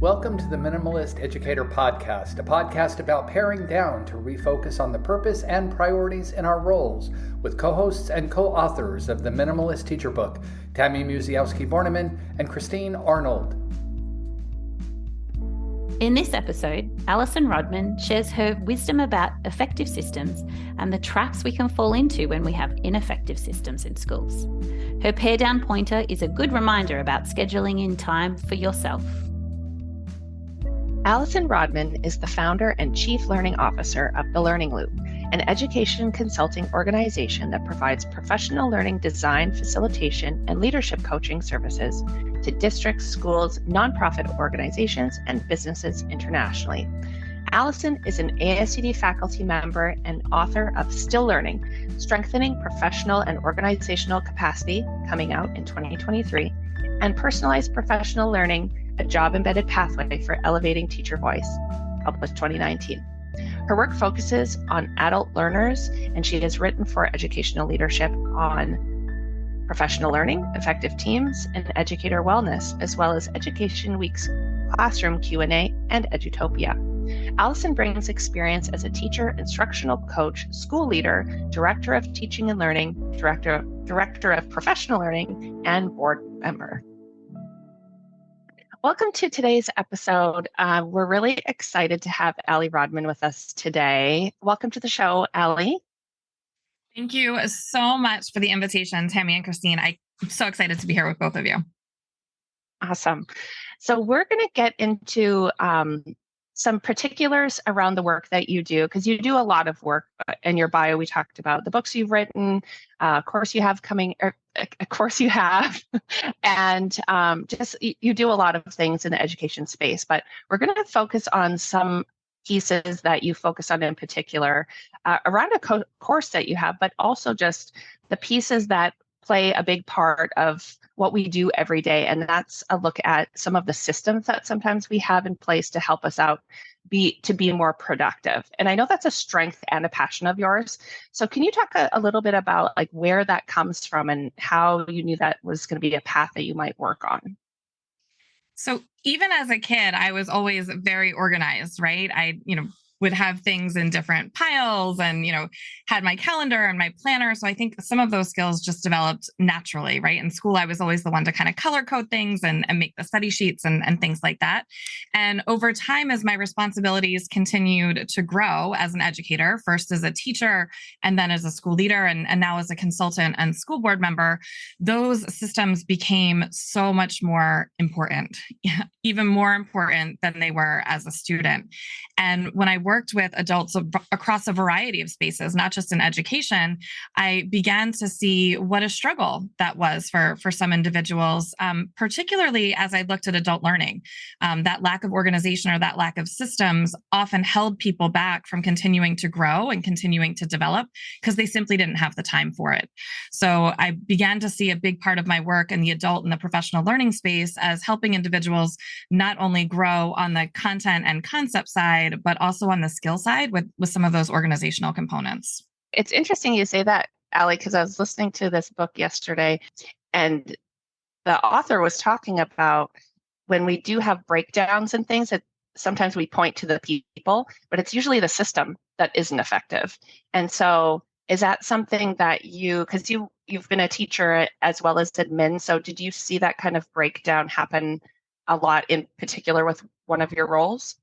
Welcome to the Minimalist Educator Podcast, a podcast about paring down to refocus on the purpose and priorities in our roles, with co-hosts and co-authors of the Minimalist Teacher Book, Tammy Musiowski-Borneman and Christine Arnold. In this episode, Allison Rodman shares her wisdom about effective systems and the traps we can fall into when we have ineffective systems in schools. Her pare down pointer is a good reminder about scheduling in time for yourself. Allison Rodman is the founder and chief learning officer of The Learning Loop, an education consulting organization that provides professional learning design, facilitation, and leadership coaching services to districts, schools, nonprofit organizations, and businesses internationally. Allison is an ASCD faculty member and author of Still Learning, Strengthening Professional and Organizational Capacity, coming out in 2023, and Personalized Professional Learning, a job-embedded pathway for elevating teacher voice, published 2019. Her work focuses on adult learners, and she has written for educational leadership on professional learning, effective teams, and educator wellness, as well as Education Week's classroom Q&A and Edutopia. Allison brings experience as a teacher, instructional coach, school leader, director of teaching and learning, director of professional learning, and board member. Welcome to today's episode. We're really excited to have Allie Rodman with us today. Welcome to the show, Allie. Thank you so much for the invitation, Tammy and Christine. I'm so excited to be here with both of you. Awesome. So we're going to get into some particulars around the work that you do, because you do a lot of work. In your bio, we talked about the books you've written, a course you have, and just you do a lot of things in the education space. But we're going to focus on some pieces that you focus on in particular around a course that you have, but also just the pieces that play a big part of what we do every day. And that's a look at some of the systems that sometimes we have in place to help us out to be more productive. And I know that's a strength and a passion of yours. So can you talk a little bit about like where that comes from and how you knew that was going to be a path that you might work on? So even as a kid, I was always very organized, right? I, would have things in different piles and, had my calendar and my planner. So I think some of those skills just developed naturally, right? In school, I was always the one to kind of color code things and make the study sheets and things like that. And over time, as my responsibilities continued to grow as an educator, first as a teacher, and then as a school leader, and now as a consultant and school board member, those systems became so much more important, even more important than they were as a student. And when I worked with adults across a variety of spaces, not just in education, I began to see what a struggle that was for some individuals, particularly as I looked at adult learning. That lack of organization or that lack of systems often held people back from continuing to grow and continuing to develop because they simply didn't have the time for it. So I began to see a big part of my work in the adult and the professional learning space as helping individuals not only grow on the content and concept side, but also on the skill side with some of those organizational components. It's interesting you say that, Allie, because I was listening to this book yesterday, and the author was talking about when we do have breakdowns and things that sometimes we point to the people, but it's usually the system that isn't effective. And so is that something that because you've been a teacher as well as admin, so did you see that kind of breakdown happen a lot in particular with one of your roles?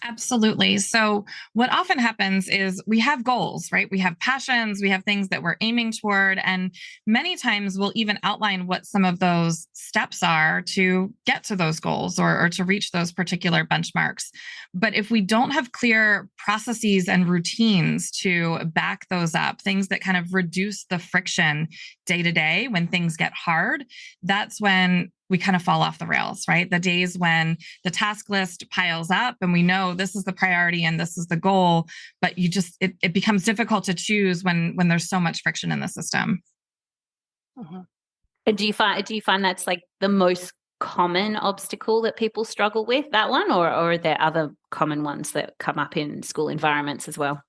Absolutely. So what often happens is we have goals, right? We have passions, we have things that we're aiming toward, and many times we'll even outline what some of those steps are to get to those goals or to reach those particular benchmarks. But if we don't have clear processes and routines to back those up, things that kind of reduce the friction day to day when things get hard, that's when we kind of fall off the rails, right? The days when the task list piles up and we know this is the priority and this is the goal, but it becomes difficult to choose when there's so much friction in the system. Mm-hmm. And do you find that's like the most common obstacle that people struggle with, that one, or are there other common ones that come up in school environments as well?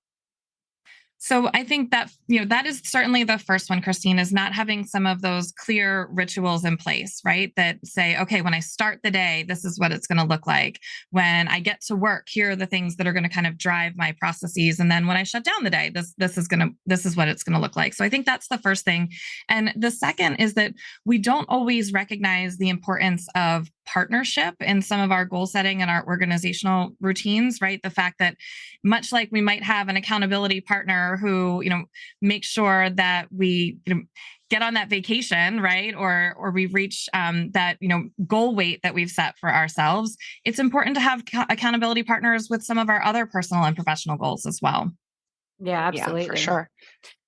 So I think that, that is certainly the first one, Christine, is not having some of those clear rituals in place, right? That say, okay, when I start the day, this is what it's going to look like. When I get to work, here are the things that are going to kind of drive my processes. And then when I shut down the day, this is what it's going to look like. So I think that's the first thing. And the second is that we don't always recognize the importance of partnership in some of our goal setting and our organizational routines, right? The fact that much like we might have an accountability partner who, makes sure that we, get on that vacation, right? Or we reach that, goal weight that we've set for ourselves. It's important to have accountability partners with some of our other personal and professional goals as well. Yeah, absolutely. Yeah, for sure.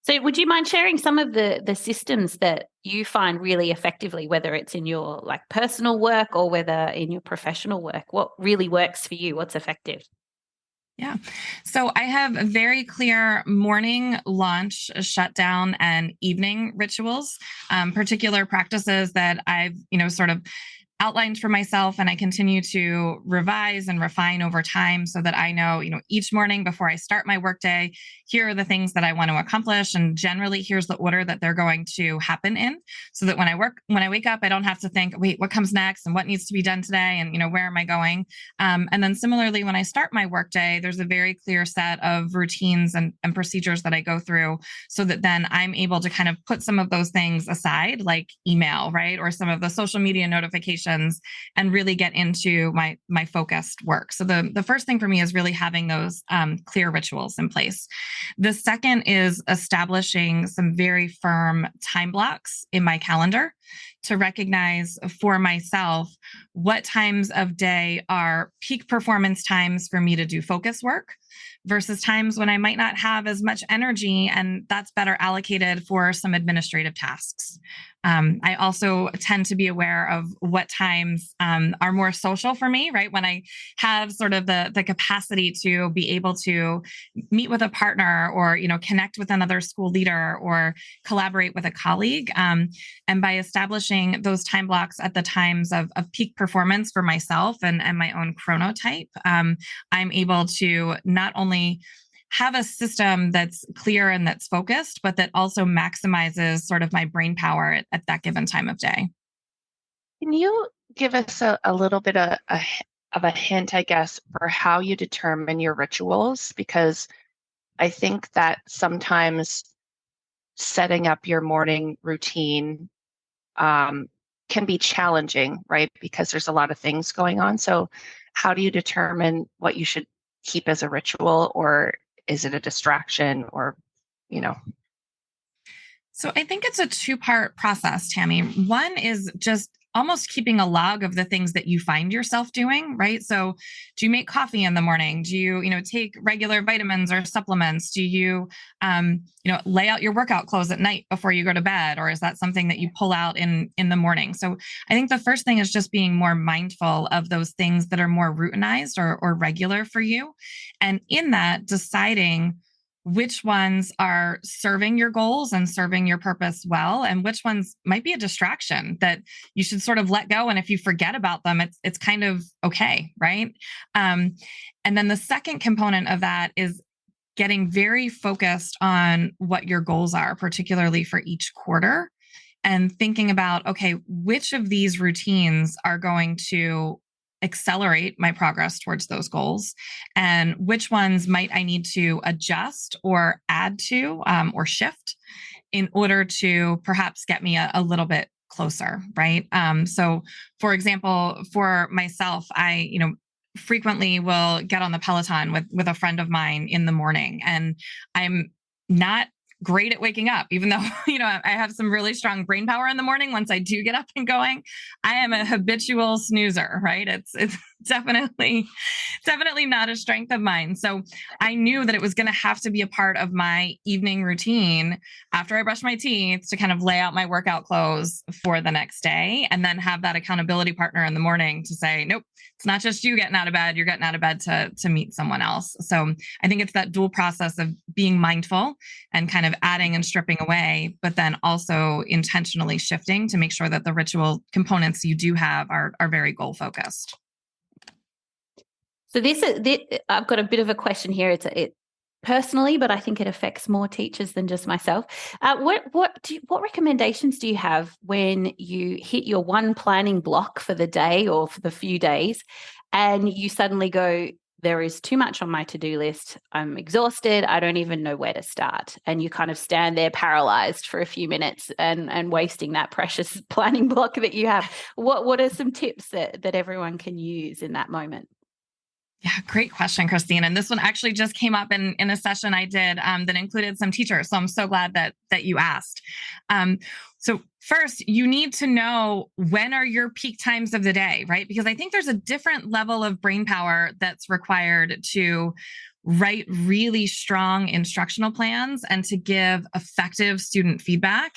So would you mind sharing some of the systems that you find really effectively, whether it's in your personal work or whether in your professional work? What really works for you? What's effective? Yeah. So I have very clear morning, lunch, shutdown, and evening rituals, particular practices that I've, sort of outlined for myself, and I continue to revise and refine over time so that I know, each morning before I start my workday, here are the things that I want to accomplish, and generally here's the order that they're going to happen in, so that when I wake up, I don't have to think, wait, what comes next and what needs to be done today, and where am I going? And then similarly, when I start my workday, there's a very clear set of routines and procedures that I go through, so that then I'm able to kind of put some of those things aside, like email, right, or some of the social media notifications, and really get into my focused work. So the first thing for me is really having those clear rituals in place. The second is establishing some very firm time blocks in my calendar to recognize for myself what times of day are peak performance times for me to do focus work versus times when I might not have as much energy, and that's better allocated for some administrative tasks. I also tend to be aware of what times are more social for me, right? When I have sort of the capacity to be able to meet with a partner or, connect with another school leader or collaborate with a colleague. And by establishing those time blocks at the times of peak performance for myself and my own chronotype, I'm able to not only have a system that's clear and that's focused, but that also maximizes sort of my brain power at that given time of day. Can you give us a little bit of a hint, I guess, for how you determine your rituals? Because I think that sometimes setting up your morning routine can be challenging, right? Because there's a lot of things going on. So how do you determine what you should keep as a ritual, or is it a distraction, or, So I think it's a two-part process, Tammy. One is just almost keeping a log of the things that you find yourself doing, right? So do you make coffee in the morning? Do you, take regular vitamins or supplements? Do you, lay out your workout clothes at night before you go to bed? Or is that something that you pull out in the morning? So I think the first thing is just being more mindful of those things that are more routinized or regular for you. And in that, deciding which ones are serving your goals and serving your purpose well, and which ones might be a distraction that you should sort of let go. And if you forget about them, it's kind of okay, right? And then the second component of that is getting very focused on what your goals are, particularly for each quarter, and thinking about, okay, which of these routines are going to accelerate my progress towards those goals, and which ones might I need to adjust or add to or shift in order to perhaps get me a little bit closer, right? So for example, for myself, I, frequently will get on the Peloton with a friend of mine in the morning, and I'm not great at waking up, even though, I have some really strong brain power in the morning. Once I do get up and going, I am a habitual snoozer, right? It's definitely not a strength of mine. So I knew that it was going to have to be a part of my evening routine after I brush my teeth to kind of lay out my workout clothes for the next day, and then have that accountability partner in the morning to say, nope, it's not just you getting out of bed, you're getting out of bed to meet someone else. So I think it's that dual process of being mindful and kind of adding and stripping away, but then also intentionally shifting to make sure that the ritual components you do have are very goal focused. So I've got a bit of a question here. personally, but I think it affects more teachers than just myself. What recommendations do you have when you hit your one planning block for the day or for the few days, and you suddenly go, there is too much on my to-do list. I'm exhausted. I don't even know where to start. And you kind of stand there paralyzed for a few minutes and wasting that precious planning block that you have. What are some tips that everyone can use in that moment? Yeah, great question, Christine. And this one actually just came up in a session I did that included some teachers. So I'm so glad that you asked. So first, you need to know when are your peak times of the day, right? Because I think there's a different level of brain power that's required to write really strong instructional plans and to give effective student feedback.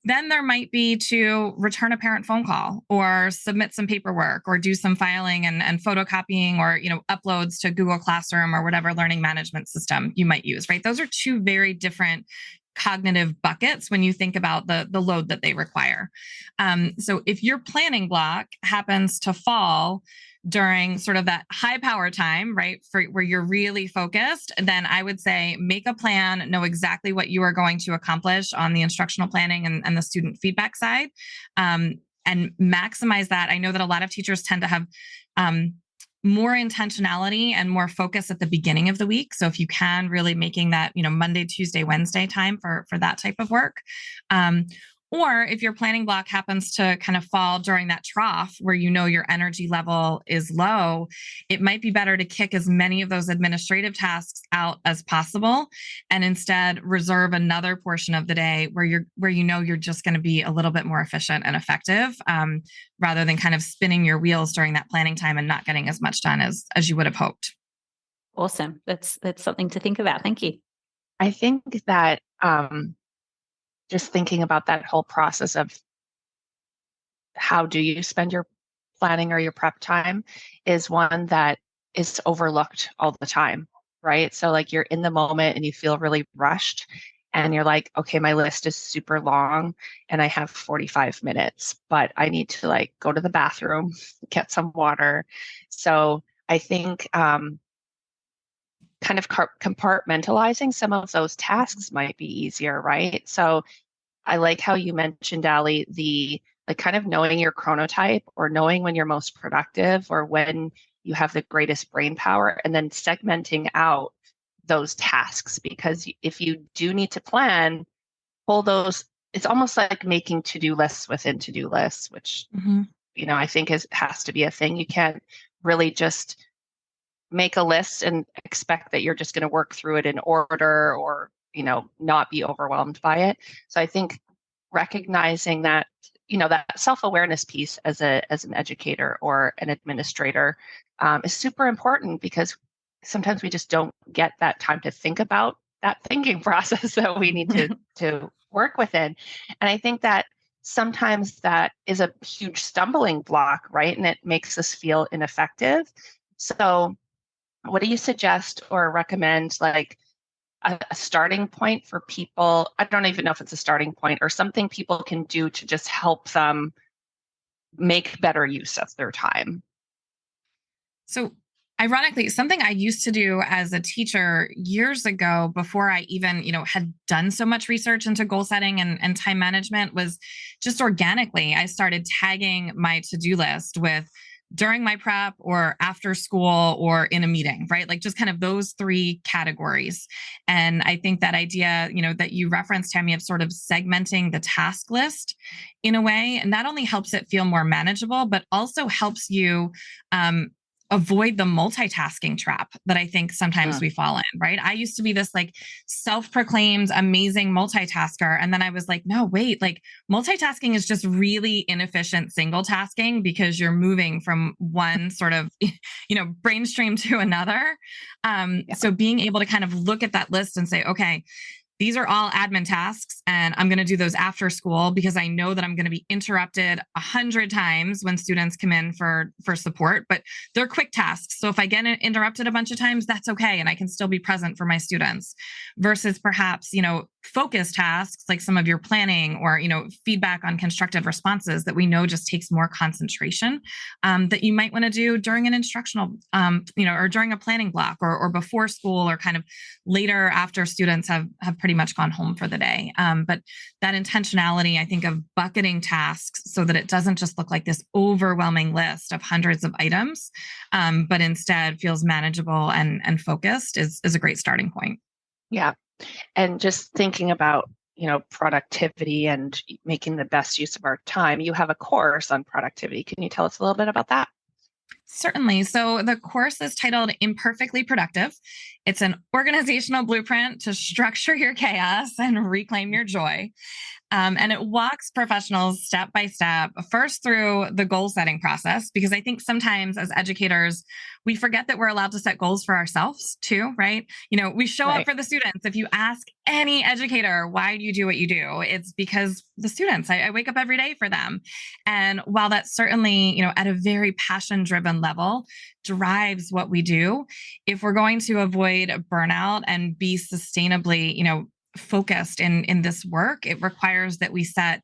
Then there might be to return a parent phone call or submit some paperwork or do some filing and photocopying or, uploads to Google Classroom or whatever learning management system you might use, right? Those are two very different cognitive buckets when you think about the load that they require. So if your planning block happens to fall during sort of that high power time, right, for where you're really focused, then I would say make a plan, know exactly what you are going to accomplish on the instructional planning and the student feedback side, and maximize that. I know that a lot of teachers tend to have more intentionality and more focus at the beginning of the week. So if you can, really making that, Monday, Tuesday, Wednesday time for that type of work. Or if your planning block happens to kind of fall during that trough where your energy level is low, it might be better to kick as many of those administrative tasks out as possible and instead reserve another portion of the day where you're just going to be a little bit more efficient and effective, rather than kind of spinning your wheels during that planning time and not getting as much done as you would have hoped. Awesome. That's something to think about. Thank you. I think that just thinking about that whole process of how do you spend your planning or your prep time is one that is overlooked all the time, right? So like you're in the moment and you feel really rushed and you're like, okay, my list is super long and I have 45 minutes, but I need to like go to the bathroom, get some water. So I think kind of compartmentalizing some of those tasks might be easier, right? So I like how you mentioned, Allie, the like kind of knowing your chronotype or knowing when you're most productive or when you have the greatest brain power, and then segmenting out those tasks. Because if you do need to plan, pull those, it's almost like making to-do lists within to-do lists, which, I think has to be a thing. You can't really just make a list and expect that you're just going to work through it in order or not be overwhelmed by it. So I think recognizing that, that self-awareness piece as an educator or an administrator is super important, because sometimes we just don't get that time to think about that thinking process that we need to work within. And I think that sometimes that is a huge stumbling block, right? And it makes us feel ineffective. So what do you suggest or recommend, like a starting point for people? I don't even know if it's a starting point or something people can do to just help them make better use of their time. So ironically, something I used to do as a teacher years ago, before I even, had done so much research into goal setting and time management, was just organically, I started tagging my to-do list with during my prep or after school or in a meeting, right? Like just kind of those three categories. And I think that idea, that you referenced, Tammy, of sort of segmenting the task list in a way, and not only helps it feel more manageable, but also helps you avoid the multitasking trap that I think sometimes we fall in, right? I used to be this like self-proclaimed amazing multitasker. And then I was like, no, wait, like multitasking is just really inefficient single tasking, because you're moving from one sort of, brain stream to another. So being able to kind of look at that list and say, okay, these are all admin tasks, and I'm going to do those after school because I know that I'm going to be interrupted 100 times when students come in for support, but they're quick tasks. So if I get interrupted a bunch of times, that's okay. And I can still be present for my students, versus perhaps, focus tasks like some of your planning or feedback on constructive responses that we know just takes more concentration, that you might want to do during an instructional or during a planning block, or before school, or kind of later after students have pretty much gone home for the day. But that intentionality, I think, of bucketing tasks so that it doesn't just look like this overwhelming list of hundreds of items, but instead feels manageable and focused, is a great starting point. Yeah. And just thinking about, productivity and making the best use of our time. You have a course on productivity. Can you tell us a little bit about that? Certainly. So the course is titled Imperfectly Productive. It's an organizational blueprint to structure your chaos and reclaim your joy. And it walks professionals step by step, first through the goal setting process, because I think sometimes as educators, we forget that we're allowed to set goals for ourselves too, right? We show up for the students. If you ask any educator, why do you do what you do? It's because the students, I wake up every day for them. And while that certainly, at a very passion-driven level drives what we do, if we're going to avoid burnout and be sustainably, focused in this work, it requires that we set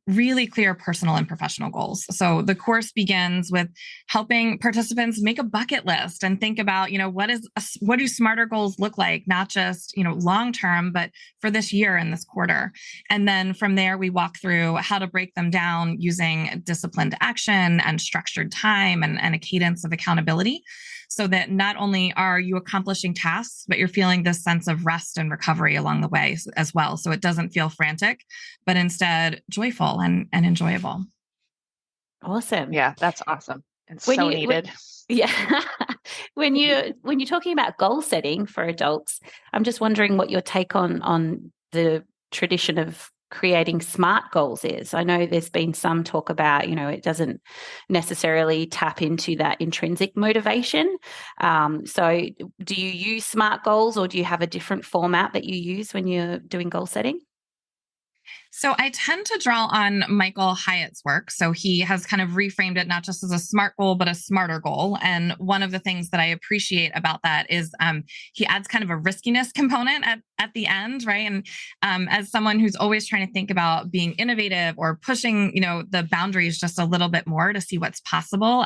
really clear personal and professional goals. So the course begins with helping participants make a bucket list and think about what do smarter goals look like, not just long term, but for this year and this quarter. And then from there we walk through how to break them down using disciplined action and structured time and a cadence of accountability, so that not only are you accomplishing tasks, but you're feeling this sense of rest and recovery along the way as well. So it doesn't feel frantic, but instead joyful and enjoyable. Awesome. Yeah, that's awesome. And so needed. When you're talking about goal setting for adults, I'm just wondering what your take on the tradition of creating SMART goals is. I know there's been some talk about, it doesn't necessarily tap into that intrinsic motivation. So do you use SMART goals, or do you have a different format that you use when you're doing goal setting? So I tend to draw on Michael Hyatt's work. So he has kind of reframed it not just as a SMART goal, but a smarter goal. And one of the things that I appreciate about that is he adds kind of a riskiness component at the end, right? And as someone who's always trying to think about being innovative or pushing, the boundaries just a little bit more to see what's possible,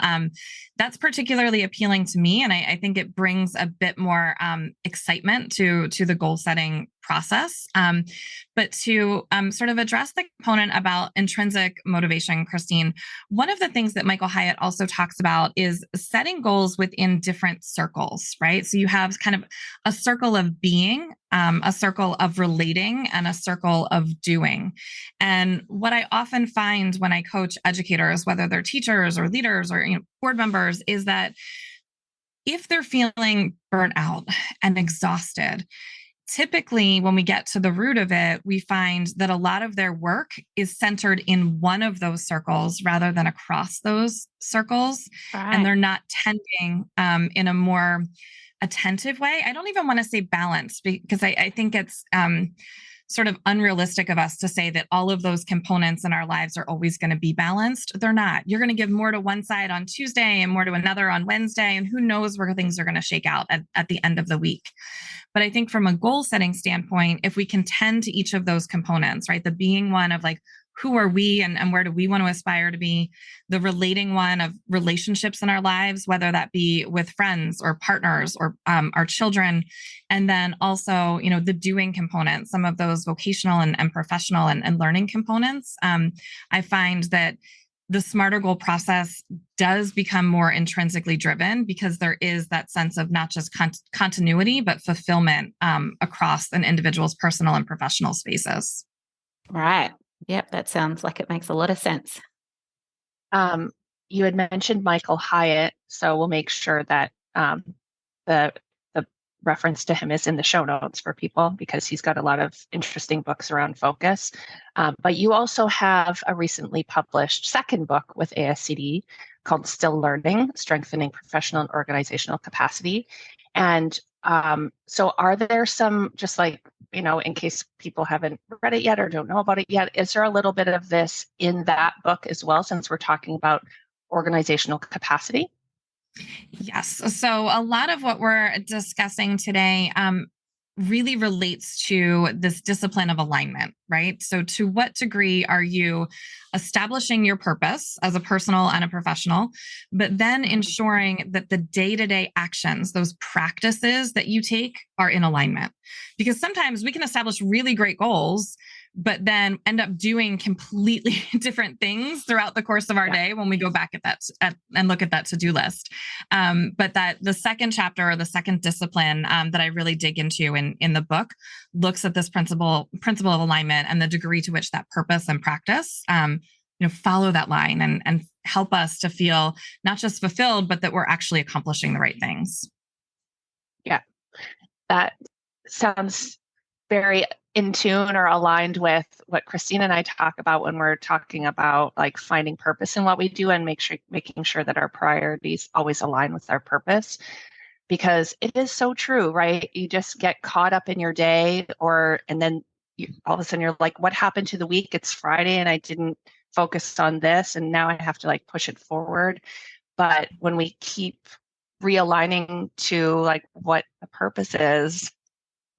that's particularly appealing to me. And I think it brings a bit more excitement to the goal setting process. But to sort of address the component about intrinsic motivation, Christine, one of the things that Michael Hyatt also talks about is setting goals within different circles, right? So you have kind of a circle of being, a circle of relating, and a circle of doing. And what I often find when I coach educators, whether they're teachers or leaders or board members, is that if they're feeling burnt out and exhausted, typically, when we get to the root of it, we find that a lot of their work is centered in one of those circles rather than across those circles. Right. And they're not tending in a more attentive way. I don't even want to say balanced, because I think it's sort of unrealistic of us to say that all of those components in our lives are always going to be balanced. They're not. You're going to give more to one side on Tuesday and more to another on Wednesday, and who knows where things are going to shake out at the end of the week. But I think from a goal setting standpoint, if we can tend to each of those components, right, the being one of like, who are we and where do we want to aspire to be? The relating one of relationships in our lives, whether that be with friends or partners or our children. And then also, the doing component, some of those vocational and professional and learning components. I find that the smarter goal process does become more intrinsically driven, because there is that sense of not just continuity, but fulfillment across an individual's personal and professional spaces. Right. Yep, that sounds like it makes a lot of sense. You had mentioned Michael Hyatt, so we'll make sure that the reference to him is in the show notes for people, because he's got a lot of interesting books around focus. But you also have a recently published second book with ASCD called Still Learning: Strengthening Professional and Organizational Capacity. And so are there some, just like, in case people haven't read it yet or don't know about it yet, is there a little bit of this in that book as well, since we're talking about organizational capacity? Yes. So a lot of what we're discussing today really relates to this discipline of alignment, right? So to what degree are you establishing your purpose as a personal and a professional, but then ensuring that the day-to-day actions, those practices that you take, are in alignment? Because sometimes we can establish really great goals, but then end up doing completely different things throughout the course of our day when we go back at that and look at that to-do list. But that the second chapter, or the second discipline that I really dig into in the book, looks at this principle of alignment and the degree to which that purpose and practice follow that line and help us to feel not just fulfilled, but that we're actually accomplishing the right things. Yeah, that sounds very in tune or aligned with what Christine and I talk about when we're talking about like finding purpose in what we do and making sure that our priorities always align with our purpose. Because it is so true, right? You just get caught up in your day, and then all of a sudden you're like, what happened to the week? It's Friday and I didn't focus on this, and now I have to like push it forward. But when we keep realigning to like what the purpose is,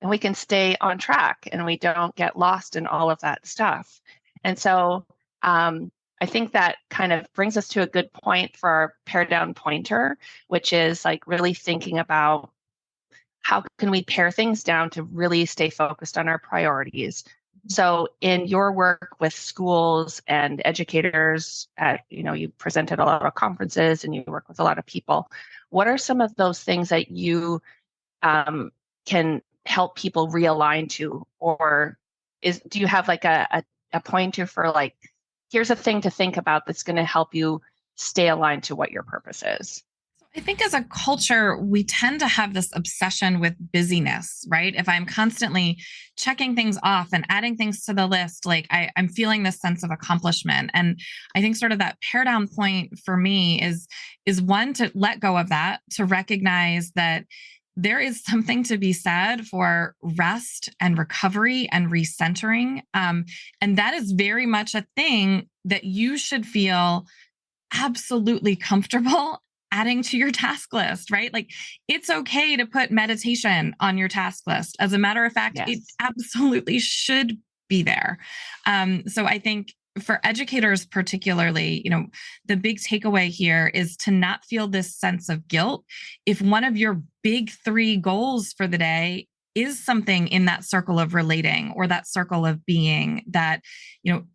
and we can stay on track and we don't get lost in all of that stuff. And so I think that kind of brings us to a good point for our pare down pointer, which is like really thinking about how can we pare things down to really stay focused on our priorities. So in your work with schools and educators, you presented a lot of conferences and you work with a lot of people. What are some of those things that you can help people realign to, or do you have like a pointer for like, here's a thing to think about that's going to help you stay aligned to what your purpose is? I think as a culture, we tend to have this obsession with busyness, right? If I'm constantly checking things off and adding things to the list, like I'm feeling this sense of accomplishment. And I think sort of that pare down point for me is one, to let go of that, to recognize that there is something to be said for rest and recovery and recentering. And that is very much a thing that you should feel absolutely comfortable adding to your task list, right? Like it's okay to put meditation on your task list. As a matter of fact, It absolutely should be there. So I think for educators particularly, the big takeaway here is to not feel this sense of guilt if one of your big 3 goals for the day is something in that circle of relating or that circle of being that,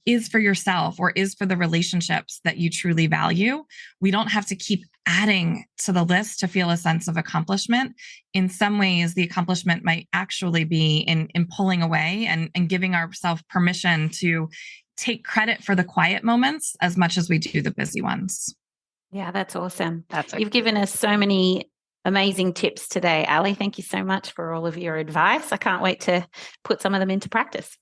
is for yourself or is for the relationships that you truly value. We don't have to keep adding to the list to feel a sense of accomplishment. In some ways, the accomplishment might actually be in pulling away and giving ourselves permission to take credit for the quiet moments as much as we do the busy ones. Yeah, that's awesome. You've given us so many amazing tips today, Ali. Thank you so much for all of your advice. I can't wait to put some of them into practice.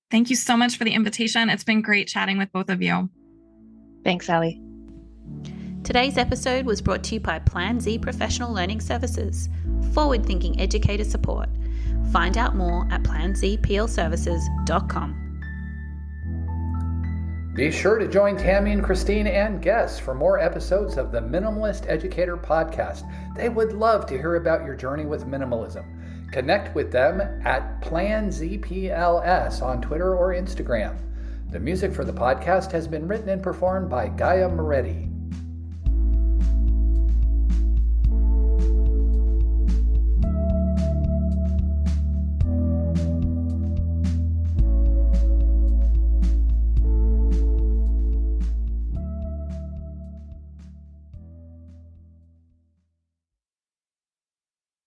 Thank you so much for the invitation. It's been great chatting with both of you. Thanks, Ali. Today's episode was brought to you by Plan Z Professional Learning Services, forward-thinking educator support. Find out more at planzplservices.com. Be sure to join Tammy and Christine and guests for more episodes of the Minimalist Educator Podcast. They would love to hear about your journey with minimalism. Connect with them at PlanZPLS on Twitter or Instagram. The music for the podcast has been written and performed by Gaia Moretti.